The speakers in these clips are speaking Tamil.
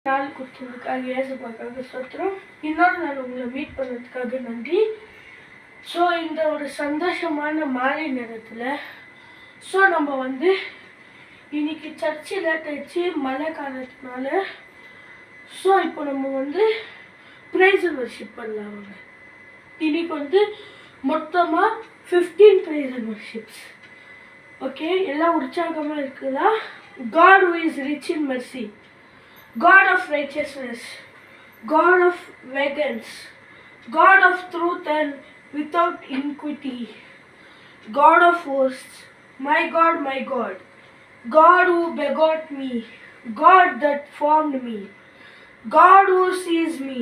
நாள் கொடுத்ததுக்காக ஏசப்பாக்காக ஸ்தோத்திரம். இன்னொரு நாள் உங்களை மீட் பண்ணதுக்காக நன்றி. ஸோ இந்த ஒரு சந்தோஷமான மாலை நேரத்தில் நம்ம இன்னைக்கு சர்ச்சு லேட் ஆயிடுச்சு மழை காலத்தினால. இப்போ நம்ம ப்ரைஸ் அண்ட் வர்ஷிப் பண்ணலாம். இன்னைக்கு மொத்தமாக 15 ப்ரைஸ் அண்ட் வர்ஷிப்ஸ். ஓகே, எல்லாம் உற்சாகமாக இருக்குதா? God who is rich in mercy, God of righteousness, God of vengeance, God of truth and without iniquity, God of hosts, my God, God who begot me, God that formed me, God who sees me,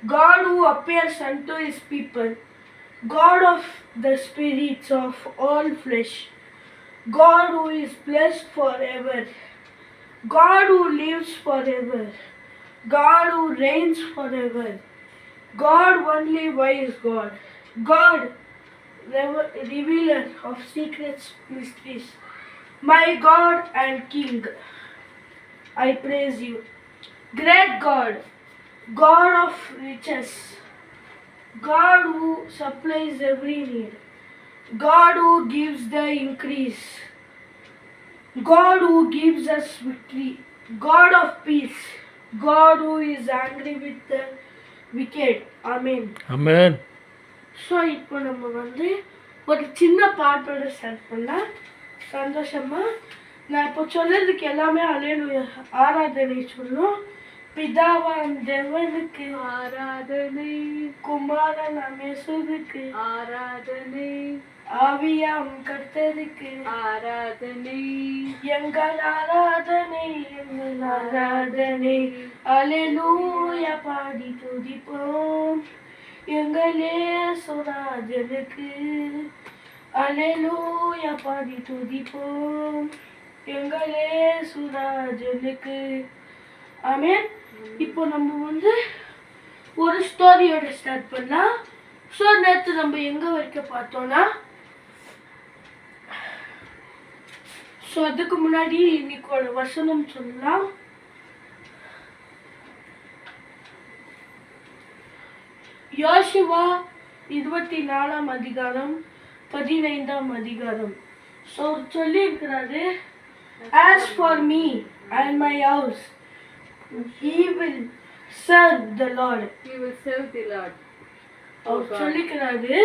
God who appears unto his people, God of the spirits of all flesh, God who is blessed forever, God who lives forever, God who reigns forever, God only wise God, God revealer of secrets mysteries, my God and King, I praise you. Great God, God of riches, God who supplies every need, God who gives the increase, God who gives us victory, God of peace, God who is angry with the wicked. Amen. Amen. So இப்போ நம்ம ஒரு சின்ன பாட்டோட ஸ்டார்ட் பண்ணலாம் சந்தோஷமா. நான் இப்போ சொல்றதுக்கு எல்லாமே அல்லேலூயா ஆராதனை சொல்லும். பிதாவாம் தேவனுக்கு ஆராதனை, குமாரன் இயேசுவுக்கு ஆராதனை, ஆவியாம் கர்த்தருக்கு ஆராதனை, எங்கள் ஆராதனை, எங்கள் ஆராதனை. அல்லேலூயா பாடி துதிப்போம் எங்கள் இயேசுராஜனுக்கு. அல்லேலூயா பாடி துதிப்போம் எங்கள் இயேசுராஜனுக்கு. ஆமென். இப்போ நம்ம ஒரு ஸ்டோரியோட ஸ்டார்ட் பண்ணலாம். ஸோ நேற்று நம்ம எங்கே வரைக்கும் பார்த்தோம்னா, அதுக்கு முன்னாடி இன்னைக்கோட வசனம் சொல்லலாம். யோசுவா 24 அதிகாரம் 15 அதிகாரம். சொல்லி இருக்கிறாரு, as for me and my house he will serve the Lord. He will serve the Lord. அவர் சொல்லிக்கிறாரு,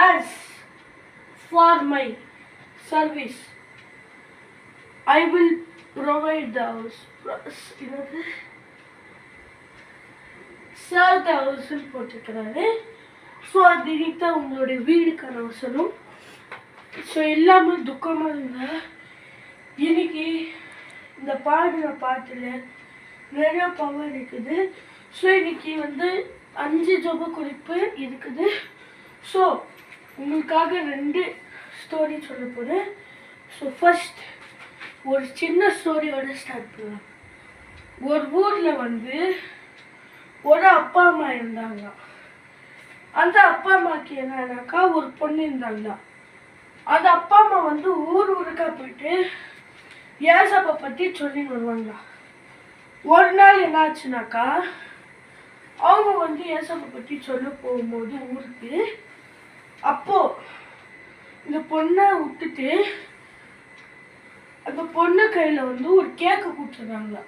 as for my service I will provide the house. serve the house போட்டுக்கிறாரு. ஸோ அது தான் உங்களுடைய வீடுக்கான அவசரம். ஸோ எல்லாமே துக்கமாக இருந்தா இன்னைக்கு இந்த பாடின பாட்டில் நிறைய பவர் இருக்குது. ஸோ இன்னைக்கு 5 ஜெப குறிப்பு இருக்குது. ஸோ உங்களுக்காக 2 ஸ்டோரி சொல்ல போகிறேன். ஸோ ஃபர்ஸ்ட் ஒரு சின்ன ஸ்டோரியோட ஸ்டார்ட் பண்ணலாம். ஒரு ஊரில் ஒரு அப்பா அம்மா இருந்தாங்க. அந்த அப்பா அம்மாவுக்கு என்னன்னாக்கா ஒரு பொண்ணு இருந்தாங்க. அந்த அப்பா அம்மா ஊருக்கா போயிட்டு ஏசப்பா பற்றி சொல்லின்னு வருவாங்க. ஒரு நாள் என்ன ஆச்சுனாக்கா, அவங்க ஏசப்பா பற்றி சொல்ல போகும்போது ஊருக்கு, அப்போ இந்த பொண்ணை விட்டுட்டு அந்த பொண்ணு கையில் ஒரு கேக்கு கொடுத்துருந்தாங்க.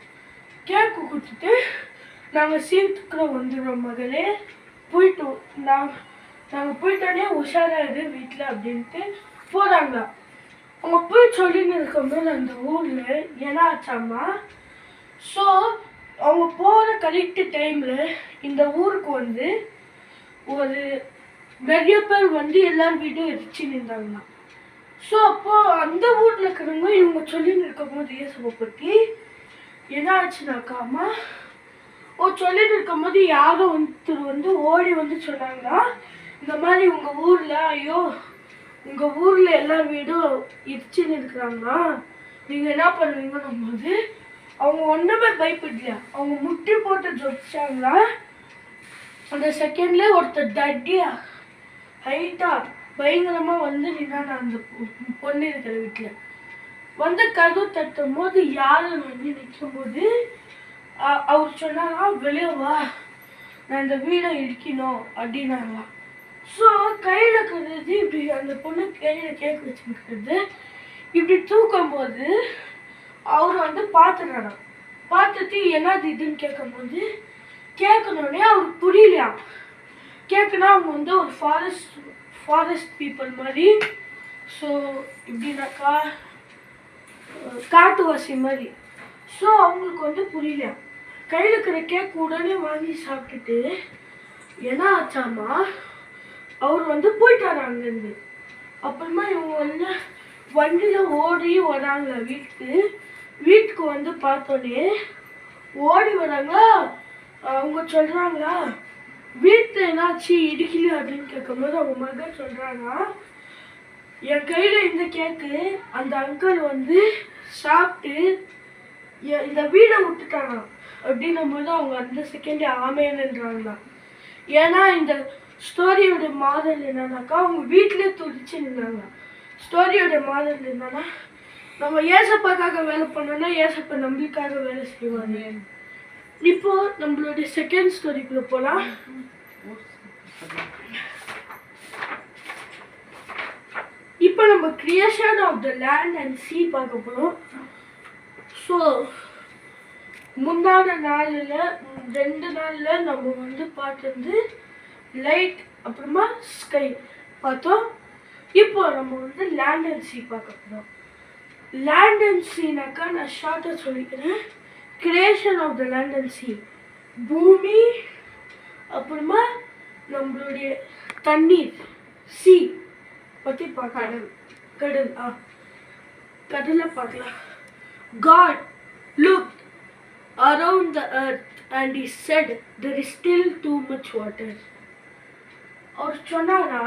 கேக்கு கொடுத்துட்டு, நாங்கள் சீட்டுக்குள்ள வந்துடுறோம் மகளே, போயிட்டோம், நாங்கள் போயிட்டோன்னே உஷாராயிரு வீட்டில் அப்படின்ட்டு போகிறாங்க. அவங்க போய் சொல்லின்னு இருக்கும்போது அந்த ஊரில் என்ன ஆச்சாமா, ஸோ அவங்க போகிற கரெக்ட் டைமில் இந்த ஊருக்கு ஒரு நிறைய பேர் எல்லார் வீடும் எரிச்சு நின்றாங்க. ஸோ அப்போது அந்த ஊரில் இருக்கிறவங்க இவங்க சொல்லின்னு இருக்கும்போது இயேசுவை பற்றி என்ன ஆச்சுனாக்காமா, சொல்லிட்டு இருக்கும்போது யாரோ ஓடி சொன்னாங்கன்னா, இந்த மாதிரி உங்கள் ஊரில், ஐயோ உங்கள் ஊரில் எல்லா வீடும் இடிச்சுன்னு இருக்கிறாங்கன்னா நீங்கள் என்ன பண்ணுவீங்கன்னும் போது அவங்க ஒன்றுமே பயப்படல. அவங்க முட்டி போட்டு ஜொடிச்சாங்களா, அந்த செகண்ட்லேயே ஒருத்தர் தட்டியா ஹைட்டாக பயங்கரமாக நின்னாங்க அந்த பொண்ணு இருக்கிற வீட்டில். கதவு தட்டும் போது யாரும் நிற்கும் போது அவர் சொன்னாரா வெளியே வா, நான் இந்த வீடை இடிக்கணும் அப்படின்னாங்களாம். ஸோ கையில் இருக்கிறது இப்படி அந்த பொண்ணு கையில் கேக் வச்சுருக்கிறது இப்படி தூக்கும்போது அவர் வந்து பார்த்துறாராம். பார்த்துட்டு என்னது இதுன்னு கேட்கும்போது கேட்கணுன்னே அவருக்கு புரியலையாம். கேட்குனா அவங்க வந்து ஒரு ஃபாரஸ்ட் பீப்புள் மாதிரி. ஸோ இப்படின்னாக்கா காட்டுவாசி மாதிரி. ஸோ அவங்களுக்கு வந்து புரியலையாம். கையில் இருக்கிற கேக் உடனே வாங்கி சாப்பிட்டுட்டு என்ன ஆச்சாமா அவர் வந்து போயிட்டாரு அங்கேருந்து. அப்புறமா இவங்க வந்து வண்டியில் ஓடி வராங்க வீட்டுக்கு வந்து பார்த்தோன்னே ஓடி வராங்க. அவங்க சொல்கிறாங்களா வீட்டில் என்னாச்சு இடிக்கல அப்படின்னு கேட்கும்போது அவங்க மகன் சொல்கிறாங்க, என் கையில் இந்த கேக்கு அந்த அங்கிள் வந்து சாப்பிட்டு இந்த வீடை விட்டுட்டாங்க அப்படின்னும் போது அவங்க அந்த செகண்டே ஆமேன்னுன்றாங்களா. ஏன்னா இந்த ஸ்டோரியோட மாடல் என்னன்னாக்கா அவங்க வீட்டிலே துடிச்சு நின்னாங்க. ஸ்டோரியோட மாடல் என்னன்னா நம்ம ஏசப்பாக்காக வேலை பண்ணோம்னா ஏசப்பா நம்மளுக்காக வேலை செய்வாங்க. இப்போ நம்மளுடைய செகண்ட் ஸ்டோரிக்குள்ள போகலாம். இப்போ நம்ம creation of the land and sea பார்க்க போகிறோம். ஸோ முந்தான நாளில் 2 நாளில் நம்ம வந்து பார்த்தது லைட் அப்புறமா ஸ்கை பார்த்தோம். இப்போ நம்ம வந்து லேண்ட் அண்ட் சீ பார்க்க போகிறோம். லேண்ட் அண்ட் சீனாக்கா நான் ஷார்ட்டாக சொல்லிக்கிறேன். Creation of the land and sea பூமி, அப்புறமா நம்மளுடைய தண்ணீர் சீ பற்றி பார்க்கலாம். கடல் கடலை பார்க்கலாம். God looked around the earth and he said, there is still too much water. அவர் சொன்னாரா,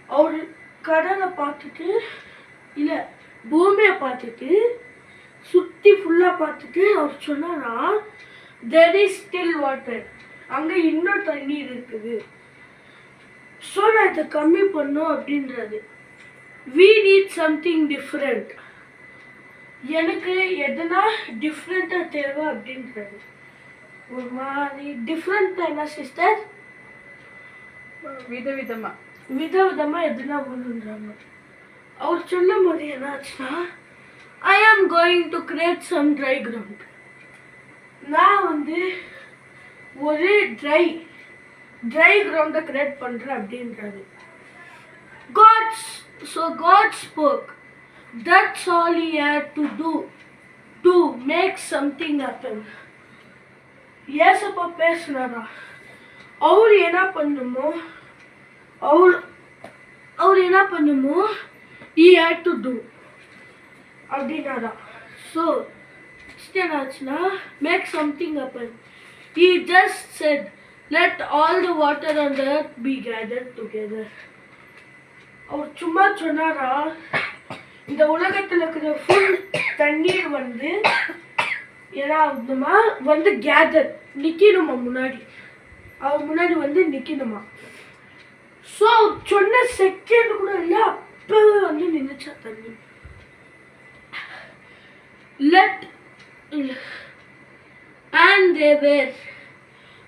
அவர் கடலை பார்த்துட்டு இல்லை பூமியை பார்த்துட்டு சுற்றி ஃபுல்லாக பார்த்துட்டு அவர் சொன்னாரா, there is still water, அங்கே இன்னும் தண்ணீர் இருக்குது. ஸோ நான் இதை கம்மி பண்ணும் அப்படின்றது. we need something different, எனக்கு எதுனா டிஃப்ரெண்ட்டாக தேவை அப்படின்றது. ஒரு மாதிரி டிஃப்ரெண்ட் என்ன சிஸ்டர், விதவிதமாக எதுனா ஒன்றுன்றாங்க. அவர் சொல்லும் போது என்னாச்சுன்னா, I am going to create some dry ground, நான் வந்து ஒரு ட்ரை கிரவுண்டை கிரியேட் பண்ணுறேன் அப்படின்றது. God spoke. That's all he had to do to make something happen. ஏசப்பா பேசுனாரா, அவர் என்ன பண்ணுமோ he had to do அப்படின்னாரா. ஸோ என்னாச்சுன்னா make something happen. He just said, let all the water on the earth be gathered together. அவர் சும்மா சொன்னாரா, இந்த உலகத்தில் இருக்கிற ஃபுல் தண்ணீர் வந்து ஏன்னா வந்து கேதர் நிற்கணுமா, அவர் முன்னாடி வந்து நிற்கணுமா. ஸோ சொன்ன செகண்ட் கூட இல்லை, அப்பவே வந்து நின்றுச்சா தண்ணி. And they were.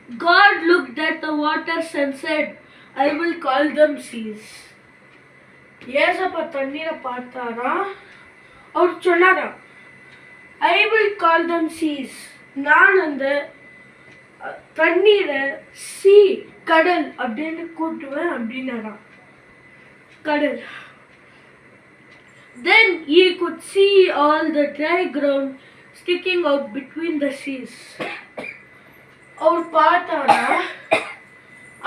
God looked at the waters and said, I will call them seas. ஏசப்பா தண்ணீரை பார்த்தாரா, அவர் சொன்னாரா, I will call them cheese, நான் அந்த தண்ணீரை கடல் அப்படின்னு கூட்டுவேன் அப்படின்னாரா. கடல். Then he could see all the dry ground sticking out between the seas. அவர் பார்த்தாரா,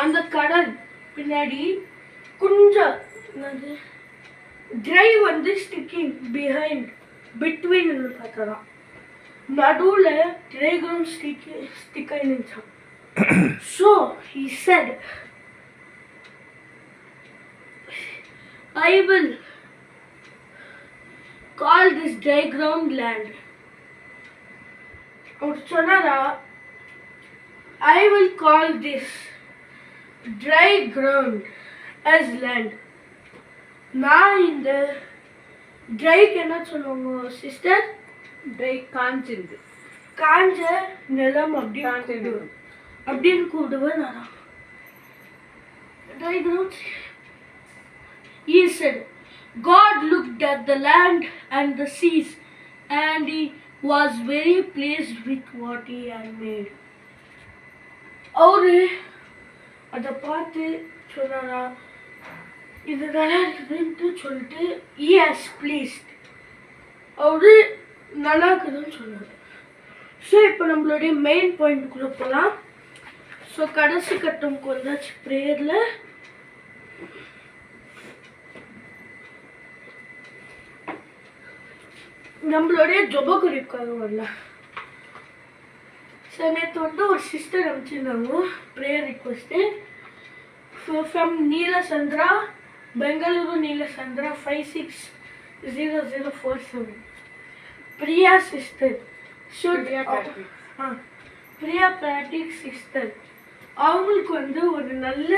அந்த கடல் பின்னாடி கொஞ்சம் ட்ரை வந்து ஸ்டிக்கிங் பிட்வீன் பார்த்தாரா. நடுவில் ட்ரை கிரவுண்ட் ஸ்டிக் ஆயிருந்துச்சான். So he said, I will call this dry ground land. அவர் சொன்னாரா, I will call this dry ground as land. நான் இந்த ட்ரைக்கு என்ன சொல்லுவாங்க சிஸ்டர்? ட்ரை காஞ்சிருந்து. காஞ்ச நிலம் காஞ்ச நிலம். அப்படின்னு கூடுவேன் நான். Dry ground. He said, God looked at the land and the seas, and he was very pleased with what he had made. அவரு அதை பார்த்து சொன்னாரா, இது நல்லா இருக்குதுன்ட்டு சொல்லிட்டு he has pleased, அவரு நல்லா இருக்குதுன்னு சொன்னார். ஸோ இப்போ நம்மளுடைய மெயின் பாயிண்ட்டுக்குள்ளே போகலாம். ஸோ கடைசி கட்டமுக்கு வந்தாச்சு ப்ரேயரில். நம்மளுடைய ஜொப குறிப்புக்காக வரலாம். ஸோ நேற்று வந்து ஒரு சிஸ்டர் அனுப்பிச்சிருந்தாங்க prayer request from Neelasandra, Bengaluru Neelasandra 560047. Priya sister Priya பேட்டிக் சிஸ்டர், அவங்களுக்கு வந்து ஒரு நல்ல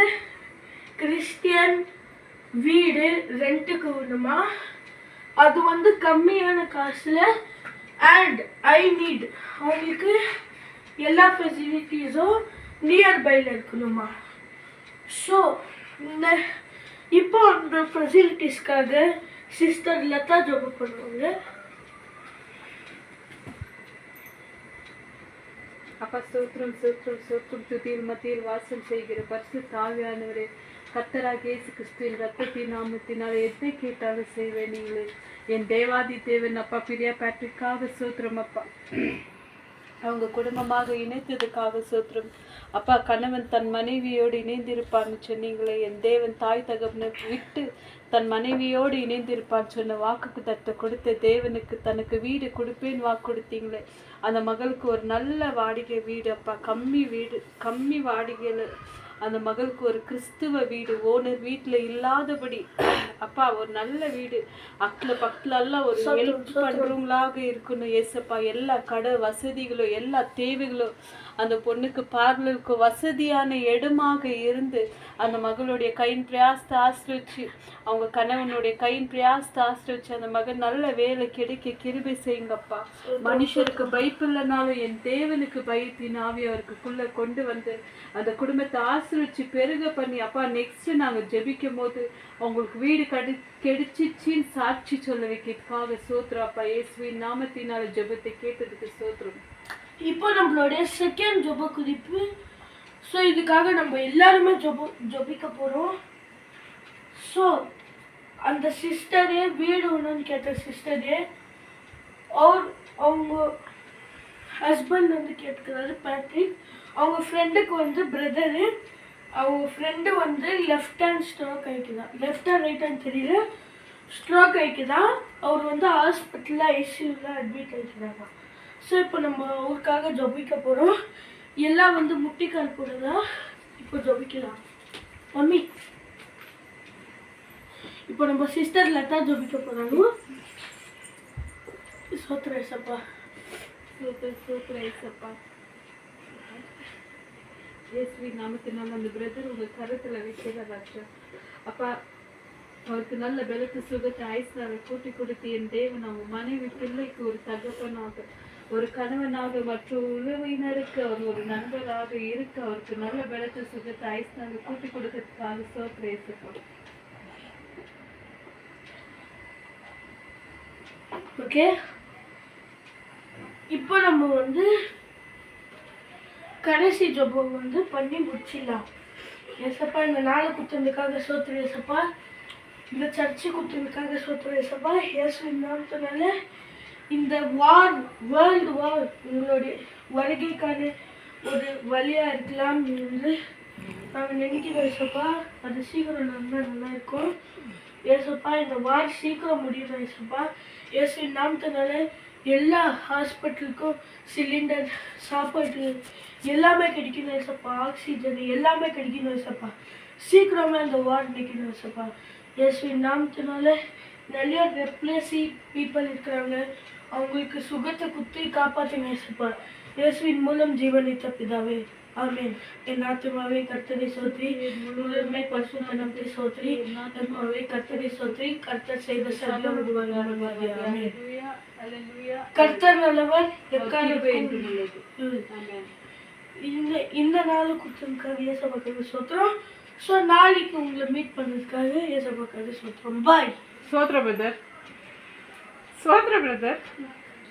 கிறிஸ்டியன் வீடு ரெண்ட்டுக்கு வேணுமா, அது வந்து கம்மியான காசில் அண்ட் ஐ நீட், அவங்களுக்கு எல்லா ஃபெசிலிட்டிஸும் நியர்பையில் இருக்கணுமா. ஸோ இப்போ அந்த ஃபெசிலிட்டிஸ்க்காக சிஸ்டர் லதா ஜோபு பண்ணுவாங்க. அப்பா ஸ்தோத்திரம் ஸ்தோத்திரம் ஸ்தோத்திரம். துதியில் மத்தியில் வாசம் செய்கிற பரிசுத்த ஆவியானவரே, கர்த்தராகிய இயேசு கிறிஸ்துவின் ரத்தத்தின் நாமத்தினால் எதை கேட்டாலும் செய்வேன். நீங்களே என் தேவாதி தேவன் அப்பா. பிரியா பேட்ரிக்காக ஸ்தோத்திரம் அப்பா. அவங்க குடும்பமாக இணைத்ததுக்காக ஸ்தோத்திரம் அப்பா. கணவன் தன் மனைவியோடு இணைந்திருப்பான்னு சொன்னீங்களே, என் தேவன் தாய் தகப்பனை விட்டு தன் மனைவியோடு இணைந்திருப்பான்னு சொன்ன வாக்குக்கு தட்ட கொடுத்த தேவனுக்கு தனக்கு வீடு கொடுப்பேன்னு வாக்கு கொடுத்தீங்களே, அந்த மகளுக்கு ஒரு நல்ல வாடகை வீடு அப்பா. கம்மி வாடகையில் அந்த மகளுக்கு ஒரு கிறிஸ்துவ வீடு, ஓனர் வீட்டில் இல்லாதபடி அப்பா ஒரு நல்ல வீடு அக்கில் பக்கத்துல எல்லாம் ஒரு ஹெல்ப் பண்ணுறவங்களாக இருக்கணும் ஏசப்பா. எல்லா கடை வசதிகளும் எல்லா தேவைகளும் அந்த பொண்ணுக்கு பார்லருக்கு வசதியான இடமாக இருந்து அந்த மகளுடைய கையின் பிரயாசத்தை ஆசிரிச்சு, அவங்க கணவனுடைய கையின் பிரயாசத்தை ஆசிரிச்சு அந்த மகன் நல்ல வேலை கிடைக்க கிருபை செய்யுங்கப்பா. மனுஷருக்கு பயப்பில்லைனாலும் என் தேவனுக்கு பயத்தின் ஆவி அவருக்குள்ள கொண்டு வந்து அந்த குடும்பத்தை ஆசிரிச்சு பெருக பண்ணி அப்பா. நெக்ஸ்ட் நாங்கள் ஜெபிக்கும் போது அவங்களுக்கு வீடு கிடைச்சிச்சின்னு சாட்சி சொல்ல வைக்கிறதுக்காக சோத்திரம் அப்பா. இயேசுவின் நாமத்தினால ஜெபத்தை கேட்டதுக்கு சோத்திரம். இப்போ நம்மளுடைய செகண்ட் ஜொப குறிப்பு. ஸோ இதுக்காக நம்ம எல்லாருமே ஜொபிக்க போகிறோம். ஸோ அந்த சிஸ்டரே வீடு ஒன்றுன்னு கேட்ட சிஸ்டரே அவங்க ஹஸ்பண்ட் வந்து கேட்குறாரு பேட்ரிக். அவங்க ஃப்ரெண்டுக்கு வந்து பிரதரு, அவங்க ஃப்ரெண்டு வந்து லெஃப்ட் ஹேண்ட் ஸ்ட்ரோக் ஆகிக்குதான், லெஃப்ட் ஹேண்ட் ரைட் ஹேண்ட் தெரியல, ஸ்ட்ரோக் ஆகிக்குதான். அவர் வந்து ஹாஸ்பிட்டலில் ஐசியூவில் அட்மிட் ஆகிக்கிறாங்க. ஸோ இப்போ நம்ம ஊருக்காக ஜொபிக்க போகிறோம். எல்லாம் வந்து முட்டிக்கால் கூட தான் இப்போ ஜொபிக்கலாம். மம்மி இப்போ நம்ம சிஸ்டர் லதா ஜொபிக்க போகிறாங்க. சோத்திர ஏசப்பா, சோத்திர ஏசப்பா. இயேசுவின் நாமத்தினால் அந்த பிரதர் உங்கள் கருத்தில் வைக்கிறாச்சு அப்பா. அவருக்கு நல்ல பலத்து சுகத்தை ஐஸ்னாவை கூட்டி கொடுத்து என் தேவன் அவங்க மனைவி பிள்ளைக்கு ஒரு தகப்பனாக, ஒரு கணவனாக, மற்ற உறவினருக்கு அவர் ஒரு நண்பராக இருக்க அவருக்கு நல்ல பலத்து சுகத்தை ஐஸ்னாவை கூட்டி கொடுக்கறதுக்காக சோத்திர ஏசப்பா. ஓகே, இப்போ நம்ம வந்து கடைசி ஜொபம் வந்து பண்ணி முடிச்சிடலாம். ஏசப்பா இந்த நாளை குத்துறதுக்காக சோத்திர ஏசப்பா, இந்த சர்ச்சை குத்துறதுக்காக சோத்திர ஏசப்பா. இயேசுவின் நாமத்தினால இந்த வேர்ல்டு வார் உங்களுடைய வருகைக்கான ஒரு வழியாக இருக்கலாம் என்று நாங்கள் நினைக்கிறோம் ஏசப்பா. அது சீக்கிரம் நடந்தால் நல்லா இருக்கும் ஏசப்பா. இந்த வார் சீக்கிரம் முடியணும் ஏசப்பா. இயேசுவின் நாமத்தினால எல்லா ஹாஸ்பிட்டலுக்கும் சிலிண்டர், சாப்பாடு எல்லாமே கிடைக்கணும் ஏசப்பா. ஆக்சிஜன் எல்லாமே கிடைக்கணும் ஏசப்பா. சீக்கிரமே அந்த வார் நிற்கணும் ஏசப்பா. இயேசுவின் நாமத்தினால நிறைய ரெப்ளேசி பீப்புள் இருக்கிறாங்க, அவங்களுக்கு சுகத்தை குத்தி காப்பாற்றுங்க இயேசுப்பா. இயேசுவின் மூலம் ஜீவனித்த பிதாவே, ஆமென். என் ஆத்துமாவே கர்த்தரை சோத்ரி, முழுமை பரிசுத்த நாமத்தை சோத்ரி, என் ஆத்துமாவே கர்த்தரை சோத்ரி, கர்த்தர் செய்த சகல உபகாரங்கள் மறவாதே. ஆமென். ஹalleluya ஹalleluya. கர்த்தர் நல்லவர், எக்காலத்தும் என்று உள்ளது. ஆமென். இந்த நாள் கொடுத்ததுக்காக இயேசுவுக்கு சோத்திரம். ஸோ நாளைக்கு உங்களை மீட் பண்ணதுக்காக இயேசுவுக்கு சோத்திரம். பாய். சோத்ர பிரதர்.